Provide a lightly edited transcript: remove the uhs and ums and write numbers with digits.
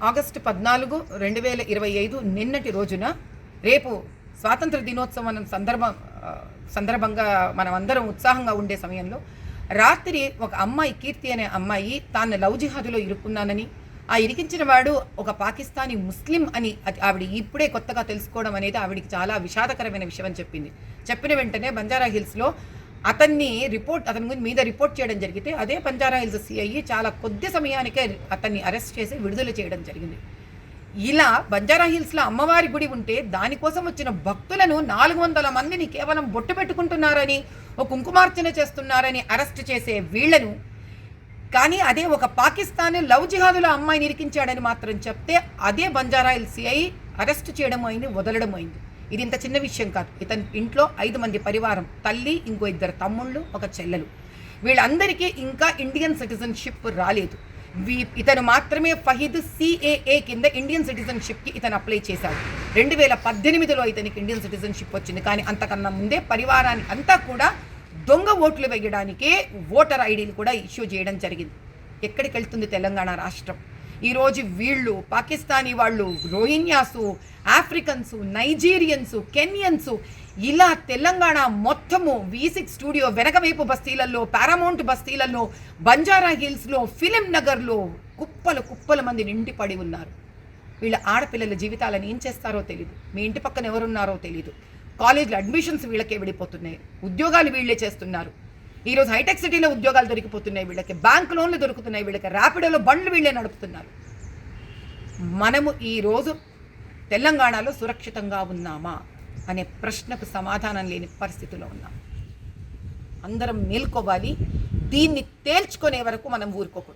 August 14, 2025 నిన్నటి రోజున రేపు స్వాతంత్ర దినోత్సవం సందర్భంగా మనం అందరం ఉత్సాహంగా ఉండే సమయంలో రాత్రి ఒక అమ్మాయి, కీర్తి అనే అమ్మాయి, తాను లవ్ జిహాదులో ఇరుక్కున్నానని, ఆ ఇరికించిన వాడు ఒక పాకిస్తానీ ముస్లిం అని ఆవిడ ఇప్పుడే కొత్తగా తెలుసుకోవడం అనేది ఆవిడికి చాలా విషాదకరమైన విషయం అని చెప్పింది. చెప్పిన వెంటనే బంజారా హిల్స్లో అతని మీద రిపోర్ట్ చేయడం జరిగితే అదే బంజారా హిల్స్ సిఐ చాలా కొద్ది సమయానికే అతన్ని అరెస్ట్ చేసి విడుదల చేయడం జరిగింది. ఇలా బంజారా హిల్స్లో అమ్మవారి గుడి ఉంటే దానికోసం వచ్చిన భక్తులను 400 మందిని కేవలం బొట్టు పెట్టుకుంటున్నారని, ఒక కుంకుమార్చన చేస్తున్నారని అరెస్ట్ చేసే వీళ్లను, కానీ అదే ఒక పాకిస్తానీ లవ్ జిహాదుల అమ్మాయిని ఇరికించాడని మాత్రం చెప్తే అదే బంజారా హిల్స్ సిఐ అరెస్ట్ చేయడం అయింది, వదలడం అయింది. ఇది ఇంత చిన్న విషయం కాదు. ఇతని ఇంట్లో 5 మంది పరివారం, తల్లి, ఇంకో 2 తమ్ముళ్ళు, ఒక చెల్లెలు. వీళ్ళందరికీ ఇంకా ఇండియన్ సిటిజన్షిప్ రాలేదు. ఇతను మాత్రమే ఫహీద్ CAA కింద ఇండియన్ సిటిజన్షిప్కి ఇతను అప్లై చేశాడు. 2018లో ఇతనికి ఇండియన్ సిటిజన్షిప్ వచ్చింది. కానీ అంతకన్నా ముందే పరివారానికి అంతా కూడా దొంగ ఓట్లు వేయడానికే ఓటర్ ఐడీలు కూడా ఇష్యూ చేయడం జరిగింది. ఎక్కడికి వెళ్తుంది తెలంగాణ రాష్ట్రం? ఈరోజు వీళ్ళు పాకిస్తానీ వాళ్ళు, రోహింగ్యాసు, ఆఫ్రికన్సు, నైజీరియన్సు, కెన్యన్సు, ఇలా తెలంగాణ మొత్తము V6 స్టూడియో వెనకవైపు బస్తీలలో, పారామౌంట్ బస్తీలలో, బంజారా హిల్స్లో, ఫిలిం నగర్లో కుప్పల మంది నిండిపడి ఉన్నారు. వీళ్ళ ఆడపిల్లల జీవితాలను ఏం చేస్తారో తెలియదు. మీ ఇంటి పక్కన ఎవరున్నారో తెలియదు. కాలేజ్లో అడ్మిషన్స్ వీళ్ళకే విడిపోతున్నాయి. ఉద్యోగాలు వీళ్ళే చేస్తున్నారు. ఈరోజు హైటెక్ సిటీలో ఉద్యోగాలు దొరికిపోతున్నాయి వీళ్ళకి, బ్యాంక్ లోన్లు దొరుకుతున్నాయి వీళ్ళకి, ర్యాపిడోలో బండ్లు వీళ్ళే నడుపుతున్నారు. మనము ఈరోజు తెలంగాణలో సురక్షితంగా ఉన్నామా అనే ప్రశ్నకు సమాధానం లేని పరిస్థితిలో ఉన్నాం. అందరం మేల్కోవాలి. దీన్ని తేల్చుకునే వరకు మనం ఊరుకోకూడదు.